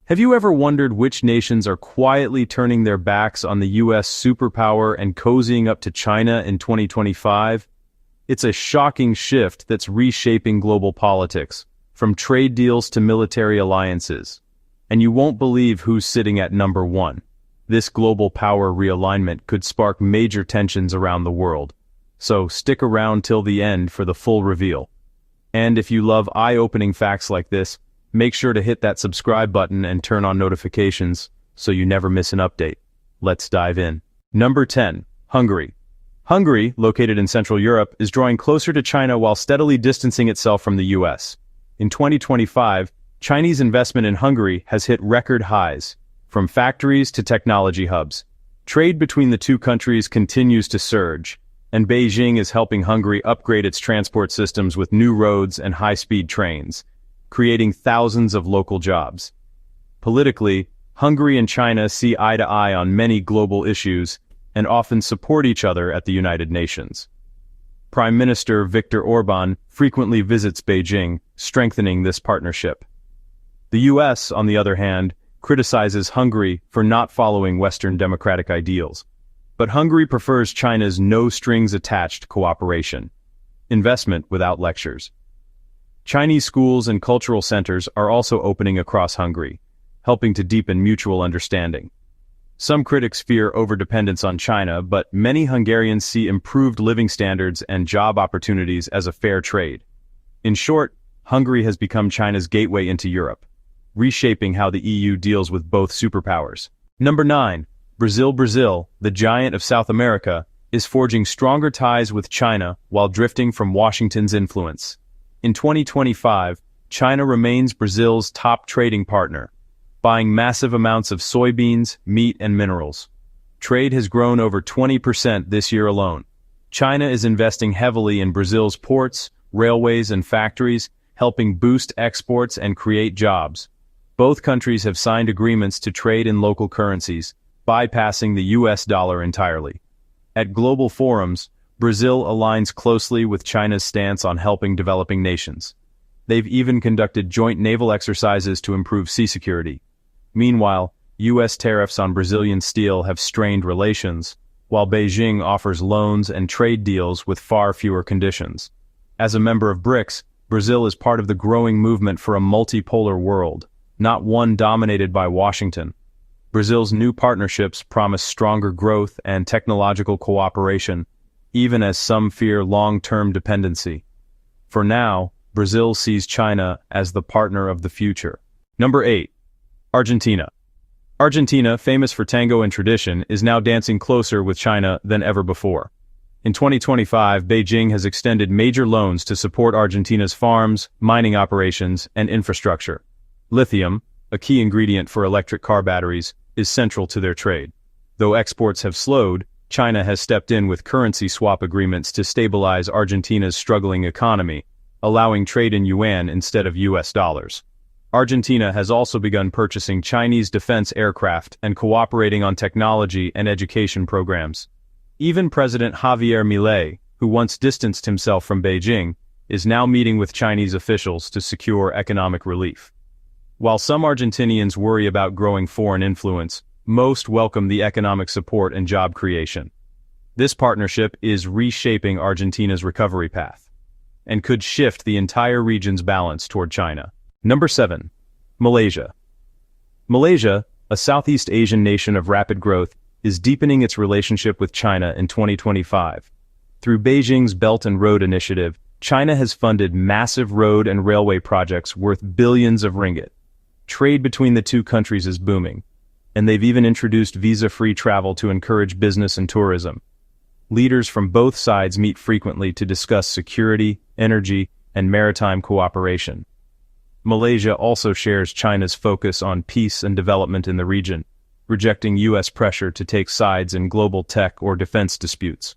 Have you ever wondered which nations are quietly turning their backs on the US superpower and cozying up to China in 2025? It's a shocking shift that's reshaping global politics, from trade deals to military alliances. And you won't believe who's sitting at number one. This global power realignment could spark major tensions around the world. So stick around till the end for the full reveal. And if you love eye-opening facts like this, make sure to hit that subscribe button and turn on notifications so you never miss an update. Let's dive in. Number 10. Hungary. Hungary, located in Central Europe, is drawing closer to China while steadily distancing itself from the US. In 2025, Chinese investment in Hungary has hit record highs, from factories to technology hubs. Trade between the two countries continues to surge, and Beijing is helping Hungary upgrade its transport systems with new roads and high-speed trains, creating thousands of local jobs. Politically, Hungary and China see eye to eye on many global issues and often support each other at the United Nations. Prime Minister Viktor Orbán frequently visits Beijing, strengthening this partnership. The US, on the other hand, criticizes Hungary for not following Western democratic ideals. But Hungary prefers China's no-strings-attached cooperation, investment without lectures. Chinese schools and cultural centers are also opening across Hungary, helping to deepen mutual understanding. Some critics fear overdependence on China, but many Hungarians see improved living standards and job opportunities as a fair trade. In short, Hungary has become China's gateway into Europe, reshaping how the EU deals with both superpowers. Number 9. Brazil. Brazil, the giant of South America, is forging stronger ties with China while drifting from Washington's influence. In 2025, China remains Brazil's top trading partner, buying massive amounts of soybeans, meat, and minerals. Trade has grown over 20% this year alone. China is investing heavily in Brazil's ports, railways, and factories, helping boost exports and create jobs. Both countries have signed agreements to trade in local currencies, bypassing the US dollar entirely. At global forums, Brazil aligns closely with China's stance on helping developing nations. They've even conducted joint naval exercises to improve sea security. Meanwhile, US tariffs on Brazilian steel have strained relations, while Beijing offers loans and trade deals with far fewer conditions. As a member of BRICS, Brazil is part of the growing movement for a multipolar world, not one dominated by Washington. Brazil's new partnerships promise stronger growth and technological cooperation, even as some fear long-term dependency. For now, Brazil sees China as the partner of the future. Number 8. Argentina. Argentina, famous for tango and tradition, is now dancing closer with China than ever before. In 2025, Beijing has extended major loans to support Argentina's farms, mining operations, and infrastructure. Lithium, a key ingredient for electric car batteries, is central to their trade. Though exports have slowed, China has stepped in with currency swap agreements to stabilize Argentina's struggling economy, allowing trade in yuan instead of US dollars. Argentina has also begun purchasing Chinese defense aircraft and cooperating on technology and education programs. Even President Javier Milei, who once distanced himself from Beijing, is now meeting with Chinese officials to secure economic relief. While some Argentinians worry about growing foreign influence, most welcome the economic support and job creation. This partnership is reshaping Argentina's recovery path and could shift the entire region's balance toward China. Number 7. Malaysia. Malaysia, a Southeast Asian nation of rapid growth, is deepening its relationship with China in 2025. Through Beijing's Belt and Road Initiative, China has funded massive road and railway projects worth billions of ringgit. Trade between the two countries is booming, and they've even introduced visa-free travel to encourage business and tourism. Leaders from both sides meet frequently to discuss security, energy, and maritime cooperation. Malaysia also shares China's focus on peace and development in the region, rejecting US pressure to take sides in global tech or defense disputes.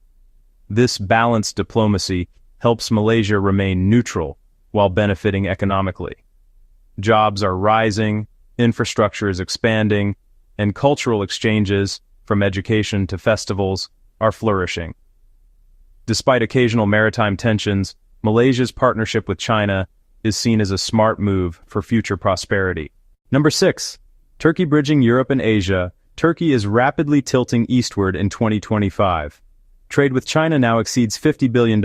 This balanced diplomacy helps Malaysia remain neutral while benefiting economically. Jobs are rising, infrastructure is expanding, and cultural exchanges, from education to festivals, are flourishing. Despite occasional maritime tensions, Malaysia's partnership with China is seen as a smart move for future prosperity. Number 6. Turkey bridging Europe and Asia, Turkey is rapidly tilting eastward in 2025. Trade with China now exceeds $50 billion,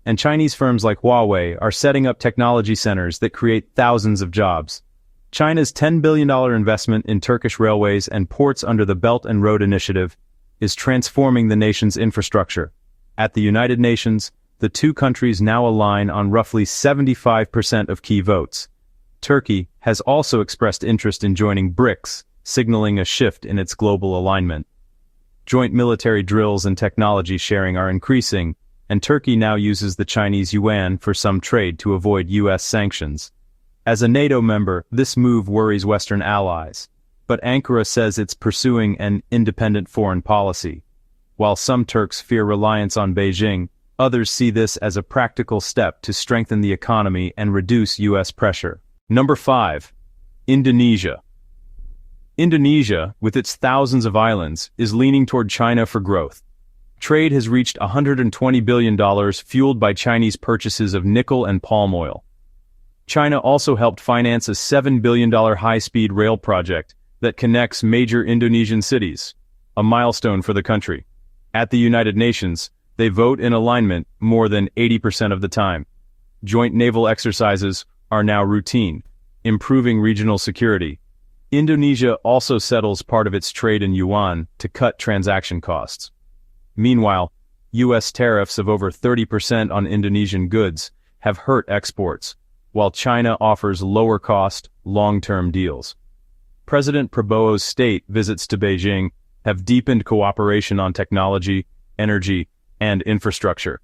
and Chinese firms like Huawei are setting up technology centers that create thousands of jobs. China's $10 billion investment in Turkish railways and ports under the Belt and Road Initiative is transforming the nation's infrastructure. At the United Nations, the two countries now align on roughly 75% of key votes. Turkey has also expressed interest in joining BRICS, signaling a shift in its global alignment. Joint military drills and technology sharing are increasing, and Turkey now uses the Chinese yuan for some trade to avoid U.S. sanctions. As a NATO member, this move worries Western allies, but Ankara says it's pursuing an independent foreign policy. While some Turks fear reliance on Beijing, others see this as a practical step to strengthen the economy and reduce U.S. pressure. Number 5. Indonesia. Indonesia, with its thousands of islands, is leaning toward China for growth. Trade has reached $120 billion, fueled by Chinese purchases of nickel and palm oil. China also helped finance a $7 billion high-speed rail project that connects major Indonesian cities, a milestone for the country. At the United Nations, they vote in alignment more than 80% of the time. Joint naval exercises are now routine, improving regional security. Indonesia also settles part of its trade in yuan to cut transaction costs. Meanwhile, U.S. tariffs of over 30% on Indonesian goods have hurt exports, while China offers lower-cost, long-term deals. President Prabowo's state visits to Beijing have deepened cooperation on technology, energy, and infrastructure.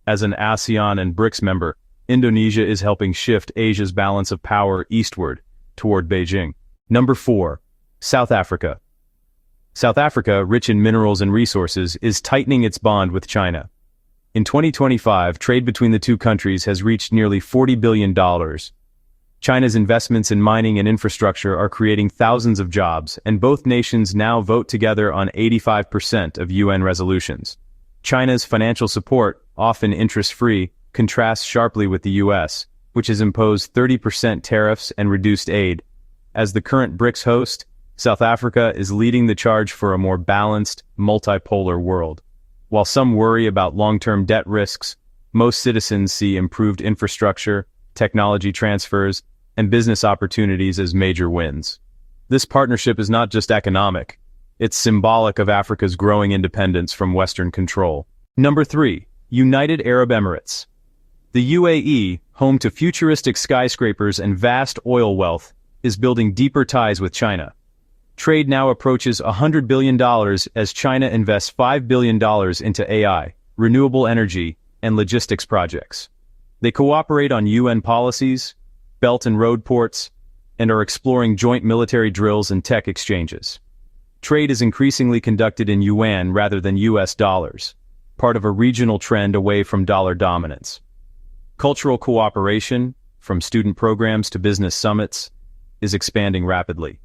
As an ASEAN and BRICS member, Indonesia is helping shift Asia's balance of power eastward toward Beijing. Number 4. South Africa. South Africa, rich in minerals and resources, is tightening its bond with China. In 2025, trade between the two countries has reached nearly $40 billion. China's investments in mining and infrastructure are creating thousands of jobs, and both nations now vote together on 85% of UN resolutions. China's financial support, often interest-free, contrasts sharply with the U.S., which has imposed 30% tariffs and reduced aid. As the current BRICS host, South Africa is leading the charge for a more balanced, multipolar world. While some worry about long-term debt risks, most citizens see improved infrastructure, technology transfers, and business opportunities as major wins. This partnership is not just economic, it's symbolic of Africa's growing independence from Western control. Number 3. United Arab Emirates. The UAE, home to futuristic skyscrapers and vast oil wealth, is building deeper ties with China. Trade now approaches $100 billion as China invests $5 billion into AI, renewable energy, and logistics projects. They cooperate on UN policies, Belt and Road ports, and are exploring joint military drills and tech exchanges. Trade is increasingly conducted in yuan rather than US dollars, part of a regional trend away from dollar dominance. Cultural cooperation, from student programs to business summits, is expanding rapidly.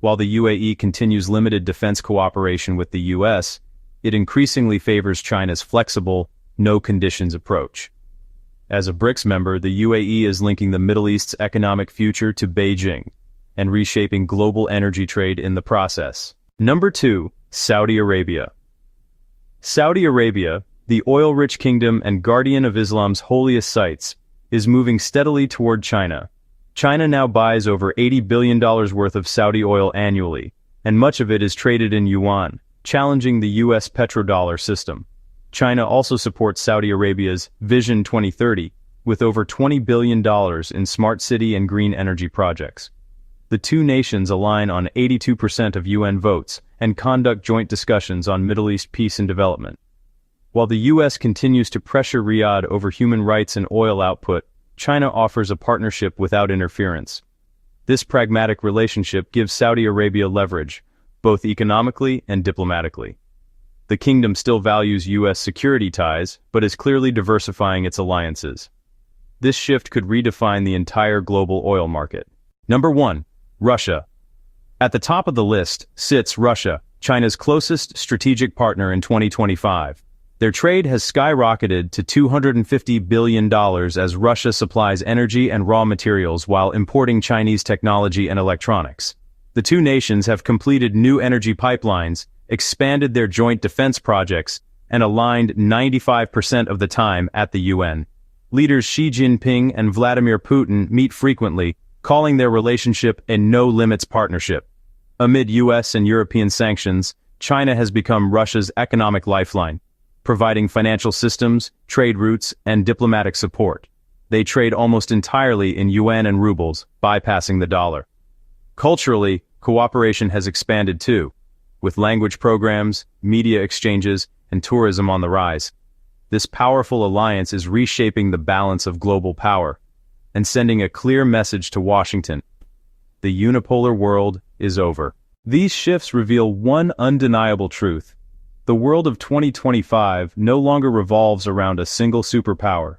While the UAE continues limited defense cooperation with the US, it increasingly favors China's flexible, no-conditions approach. As a BRICS member, the UAE is linking the Middle East's economic future to Beijing and reshaping global energy trade in the process. Number 2. Saudi Arabia. Saudi Arabia, the oil-rich kingdom and guardian of Islam's holiest sites, is moving steadily toward China. China now buys over $80 billion worth of Saudi oil annually, and much of it is traded in yuan, challenging the U.S. petrodollar system. China also supports Saudi Arabia's Vision 2030, with over $20 billion in smart city and green energy projects. The two nations align on 82% of UN votes and conduct joint discussions on Middle East peace and development. While the U.S. continues to pressure Riyadh over human rights and oil output, China offers a partnership without interference. This pragmatic relationship gives Saudi Arabia leverage, both economically and diplomatically. The kingdom still values U.S. security ties, but is clearly diversifying its alliances. This shift could redefine the entire global oil market. Number 1. Russia. At the top of the list sits Russia, China's closest strategic partner in 2025. Their trade has skyrocketed to $250 billion as Russia supplies energy and raw materials while importing Chinese technology and electronics. The two nations have completed new energy pipelines, expanded their joint defense projects, and aligned 95% of the time at the UN. Leaders Xi Jinping and Vladimir Putin meet frequently, calling their relationship a no-limits partnership. Amid US and European sanctions, China has become Russia's economic lifeline, providing financial systems, trade routes, and diplomatic support. They trade almost entirely in yuan and rubles, bypassing the dollar. Culturally, cooperation has expanded too, with language programs, media exchanges, and tourism on the rise. This powerful alliance is reshaping the balance of global power and sending a clear message to Washington. The unipolar world is over. These shifts reveal one undeniable truth. The world of 2025 no longer revolves around a single superpower.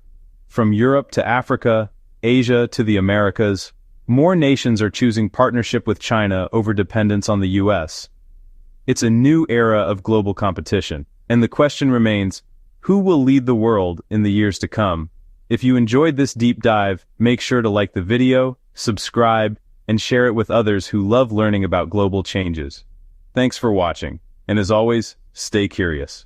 From Europe to Africa, Asia to the Americas, more nations are choosing partnership with China over dependence on the US. It's a new era of global competition, and the question remains, who will lead the world in the years to come? If you enjoyed this deep dive, make sure to like the video, subscribe, and share it with others who love learning about global changes. Thanks for watching, and as always, stay curious.